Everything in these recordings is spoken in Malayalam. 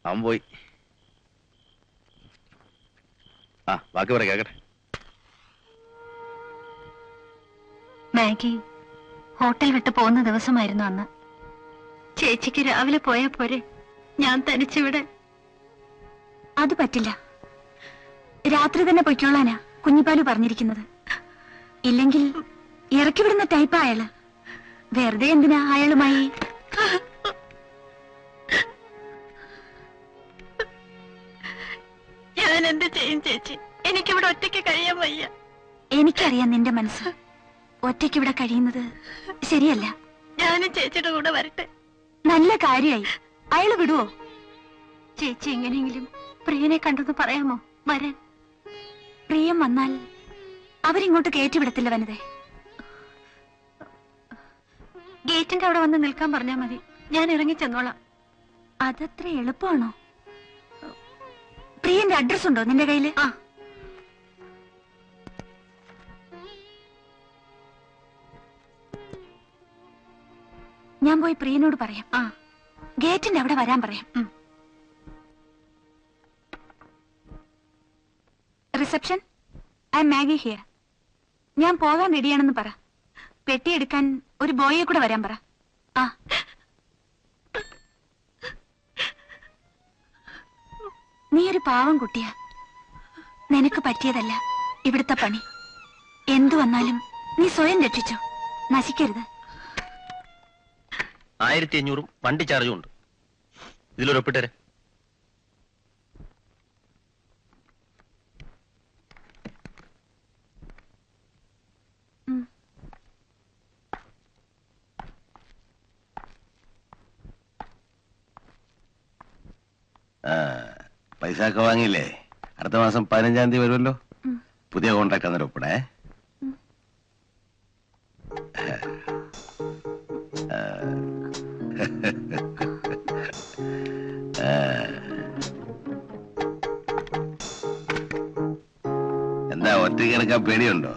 അവൻ പോയി. ആ ബാക്കി പറ കേക്കട്ടെ. മാഗി ഹോട്ടൽ വിട്ട് പോകുന്ന ദിവസമായിരുന്നു അന്ന്. ചേച്ചിക്ക് രാവിലെ പോയാ പോരെ, ഞാൻ തനിച്ചിവിടെ. അത് പറ്റില്ല, രാത്രി തന്നെ പൊയ്ക്കോളാനാ കുഞ്ഞിപ്പാലു പറഞ്ഞിരിക്കുന്നത്. ഇല്ലെങ്കിൽ ഇറക്കി വിടുന്ന ടൈപ്പാ അയാള്. വെറുതെ എന്തിനാ അയാളുമായി? ഞാൻ എന്ത് ചെയ്യും ചേച്ചി? എനിക്കിവിടെ ഒറ്റയ്ക്ക് കഴിയാൻ വയ്യ. എനിക്കറിയാം നിന്റെ മനസ്സ്. ഒറ്റയ്ക്ക് ഇവിടെ കഴിയുന്നത് ശരിയല്ല. ഞാനും ചേച്ചിയുടെ കൂടെ വരട്ടെ. നല്ല കാര്യായി. അയാള് വിടുവോ? ചേച്ചി എങ്ങനെയെങ്കിലും പ്രിയനെ കണ്ടെന്ന് പറയാമോ? വരാൻ. പ്രിയം വന്നാൽ അവരിങ്ങോട്ട് കയറ്റിവിടത്തില്ല വനിതേ. ഗേറ്റിന്റെ അവിടെ വന്ന് നിൽക്കാൻ പറഞ്ഞാ മതി, ഞാൻ ഇറങ്ങി ചെന്നോളാം. അതത്ര എളുപ്പമാണോ? പ്രിയന്റെ അഡ്രസ് ഉണ്ടോ നിന്റെ കയ്യില്? ആ, ഞാൻ പോയി പ്രിയനോട് പറയാം. ആ, ഗേറ്റിന്റെ അവിടെ വരാൻ പറയാം. Reception, I M Maggi here. ഞാൻ പോകാൻ റെഡിയാണെന്ന് പറ. പെട്ടിയെടുക്കാൻ ഒരു ബോയെ കൂടെ വരാൻ പറ. ആ, നീ ഒരു പാവം കുട്ടിയാ. നിനക്ക് പറ്റിയതല്ല ഇവിടുത്തെ പണി. എന്തു വന്നാലും നീ സ്വയം രക്ഷിച്ചോ, നശിക്കരുത്. 1500 വണ്ടി ചാർജും ഉണ്ട്. ഇതിലൊരൊപ്പിട്ടേ. പൈസ ഒക്കെ വാങ്ങിയില്ലേ? അടുത്ത മാസം 15-ാം തീയതി വരുമല്ലോ. പുതിയ കോൺട്രാക്ട് അന്നേരം ഒപ്പിടേ. എന്താ ഒറ്റയ്ക്ക് കിടക്കാൻ പേടിയുണ്ടോ?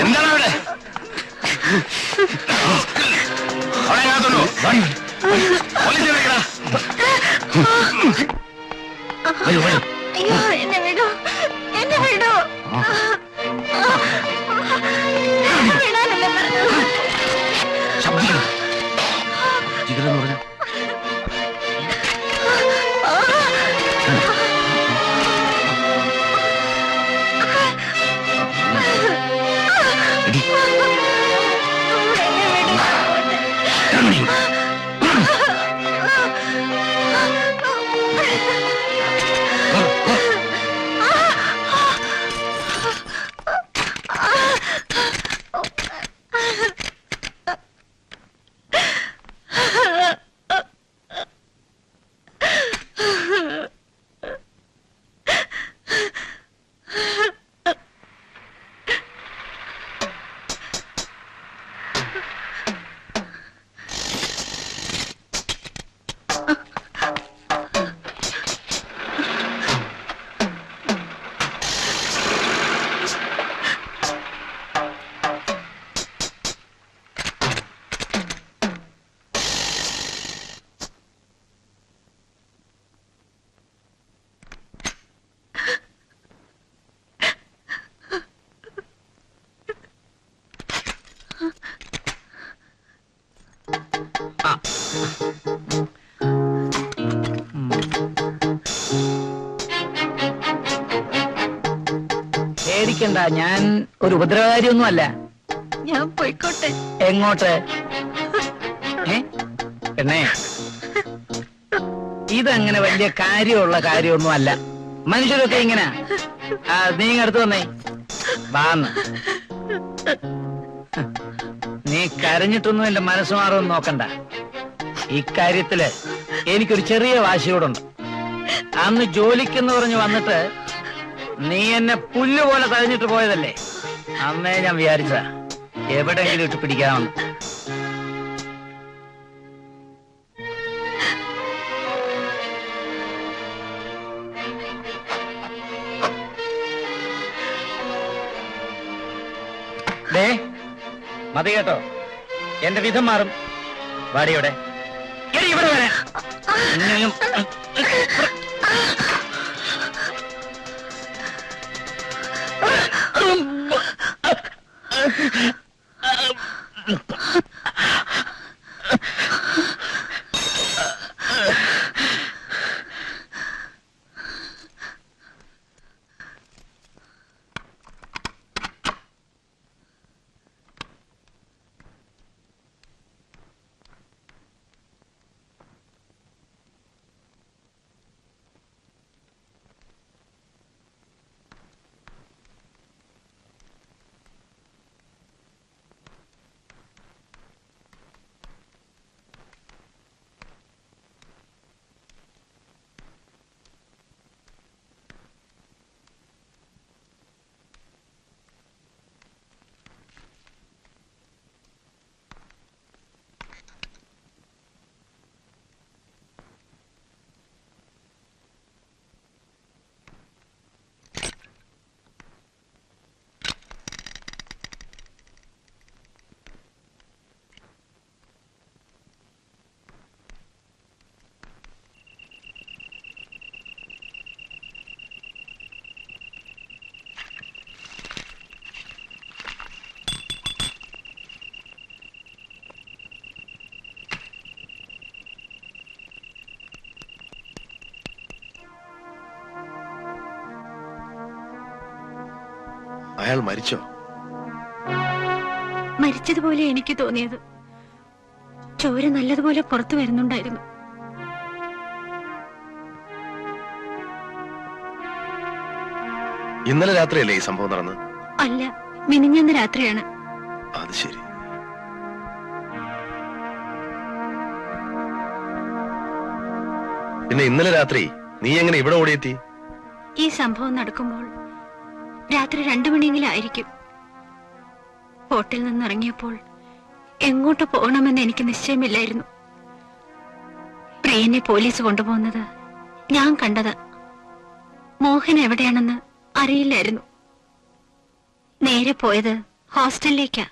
എന്താണ് അവിടെ? അവിടെ ഞാത്തുണ്ടോ? പോലീസിനെ വിളിക്കടാ. എന്നെ വിടൂ, എന്നെ വിടൂ. വിടാനല്ലേ പറഞ്ഞത്? ജിഗറെന്ന് പറഞ്ഞ പേടിക്കണ്ട, ഞാൻ ഒരു ഉപദ്രവകാരിയൊന്നും അല്ല. ഞാൻ പോയിക്കോട്ടെ. എങ്ങോട്ട്? എണ്ണേ, ഇതങ്ങനെ വലിയ കാര്യമുള്ള കാര്യമൊന്നും അല്ല. മനുഷ്യരൊക്കെ ഇങ്ങനെ. നീ അടുത്ത് വന്നേ, വാന്ന്. നീ കരഞ്ഞിട്ടൊന്നും എന്റെ മനസ്സ് മാറുമെന്ന് നോക്കണ്ട. ഇക്കാര്യത്തില് എനിക്കൊരു ചെറിയ വാശിയോടുണ്ട്. അന്ന് ജോലിക്കെന്ന് പറഞ്ഞു വന്നിട്ട് നീ എന്നെ പുല്ലുപോലെ തഴഞ്ഞിട്ട് പോയതല്ലേ? അന്നേ ഞാൻ വിചാരിച്ച എവിടെയെങ്കിലും ഇട്ട് പിടിക്കാമെന്ന്. മതി കേട്ടോ, എന്റെ വിധം മാറും. വാടിയോടെ ഇവിടെ വരെ. അയാൾ മരിച്ചോ? മരിച്ചതുപോലെ എനിക്ക് തോന്നിയത്. ചോര നല്ലതുപോലെ പുറത്തു വരുന്നുണ്ടായിരുന്നു. ഇന്നലെ രാത്രിയല്ലേ ഈ സംഭവം നടന്നത്? അല്ല, മിനിഞ്ഞാന്ന് രാത്രിയാണ്. അത് ശരി. പിന്നെ ഇന്നലെ രാത്രി നീ എങ്ങനെ ഇവിടെ ഓടിയെത്തി? ഈ സംഭവം നടക്കുമ്പോൾ രാത്രി 2 മണിയെങ്കിലും ആയിരിക്കും. ഹോട്ടലിൽ നിന്നിറങ്ങിയപ്പോൾ എങ്ങോട്ട് പോകണമെന്ന് എനിക്ക് നിശ്ചയമില്ലായിരുന്നു. പ്രിയനെ പോലീസ് കൊണ്ടുപോകുന്നത് ഞാൻ കണ്ടത്. മോഹൻ എവിടെയാണെന്ന് അറിയില്ലായിരുന്നു. നേരെ പോയത് ഹോസ്റ്റലിലേക്കാ.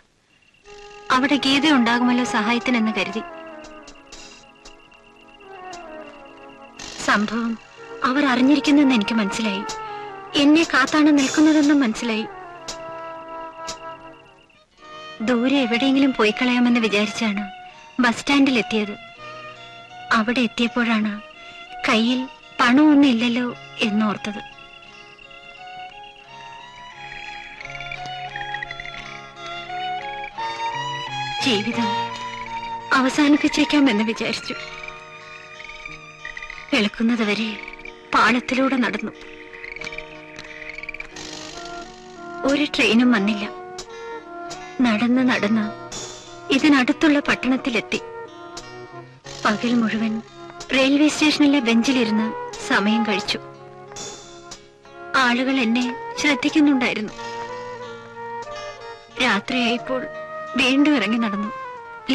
അവിടെ ഗീത ഉണ്ടാകുമല്ലോ സഹായത്തിനെന്ന് കരുതി. സംഭവം അവർ അറിഞ്ഞിരിക്കുന്നെന്ന് എനിക്ക് മനസ്സിലായി. എന്നെ കാത്താണ് നിൽക്കുന്നതെന്നും മനസ്സിലായി. ദൂരെ എവിടെയെങ്കിലും പോയി കളയാമെന്ന് വിചാരിച്ചാണ് ബസ് സ്റ്റാൻഡിൽ എത്തിയത്. അവിടെ എത്തിയപ്പോഴാണ് കയ്യിൽ പണമൊന്നും ഇല്ലല്ലോ എന്നോർത്തത്. ജീവിതം അവസാനിപ്പിച്ചേക്കാമെന്ന് വിചാരിച്ചു. വെളുക്കുന്നത് വരെ പാളത്തിലൂടെ നടന്നു. ഒരു ട്രെയിനും വന്നില്ല. നടന്ന് നടന്ന് ഇതിനടുത്തുള്ള പട്ടണത്തിലെത്തി. പകൽ മുഴുവൻ റെയിൽവേ സ്റ്റേഷനിലെ ബെഞ്ചിലിരുന്ന് സമയം കഴിച്ചു. ആളുകൾ എന്നെ ശ്രദ്ധിക്കുന്നുണ്ടായിരുന്നു. രാത്രിയായപ്പോൾ വീണ്ടും ഇറങ്ങി നടന്നു,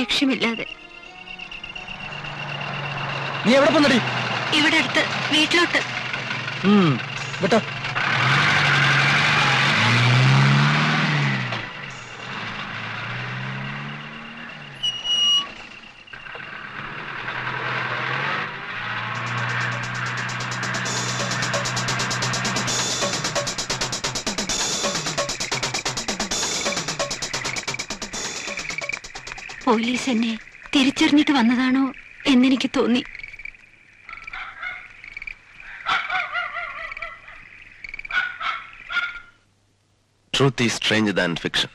ലക്ഷ്യമില്ലാതെ. നീ എവിടെ പോന്നടി? ഇവിടെ അടുത്ത് വീട്ടിലോട്ട്. കേട്ടോ, പോലീസ് എന്നെ തിരിച്ചറിഞ്ഞിട്ട് വന്നതാണോ എന്നെനിക്ക് തോന്നി. Truth is stranger than fiction.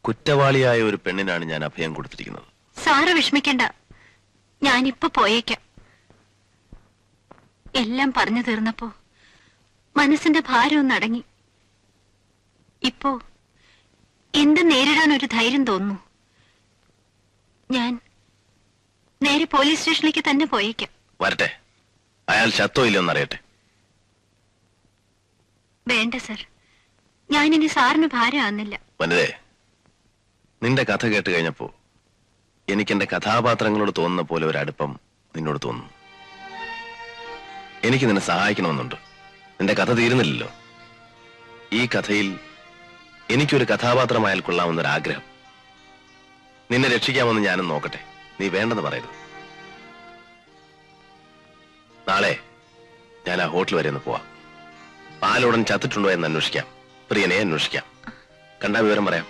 കുറ്റവാളിയായ ഒരു പെണ്ണിനാണ് ഞാൻ അഭയം കൊടുത്തിരിക്കുന്നത്. സാറ് വിഷമിക്കണ്ട, ഞാനിപ്പോ പോയേക്കാം. എല്ലാം പറഞ്ഞു തീർന്നപ്പോ മനസ്സിന്റെ ഭാരം ഒന്ന് അടങ്ങി. ഇപ്പോ എന്ത് നേരിടാൻ ഒരു ധൈര്യം തോന്നുന്നു. ഞാൻ നേരെ പോലീസ് സ്റ്റേഷനിലേക്ക് തന്നെ പോയേക്കാം. വരട്ടെ, അയാൾ ചത്തോ ഇല്ലെന്നറിയട്ടെ. വേണ്ട സർ, ഞാനിനി സാറിന് ഭാരമാകുന്നില്ല. വനിതേ, നിന്റെ കഥ കേട്ട് കഴിഞ്ഞപ്പോ എനിക്ക് എന്റെ കഥാപാത്രങ്ങളോട് തോന്നുന്ന പോലെ ഒരു അടുപ്പം നിന്നോട് തോന്നുന്നു. എനിക്ക് നിന്നെ സഹായിക്കണമെന്നുണ്ട്. നിന്റെ കഥ തീരുന്നില്ലല്ലോ. ഈ കഥയിൽ എനിക്കൊരു കഥാപാത്രമായാൽ കൊള്ളാമെന്നൊരാഗ്രഹം. നിന്നെ രക്ഷിക്കാമെന്ന് ഞാനും നോക്കട്ടെ. നീ വേണ്ടെന്ന് പറയരുത്. നാളെ ഞാൻ ആ ഹോട്ടൽ വരെ ഒന്ന് പോവാം. പാലുടൻ ചത്തിട്ടുണ്ടോ എന്ന് അന്വേഷിക്കാം. പ്രിയനെ അന്വേഷിക്കാം. കണ്ട വിവരം പറയാം.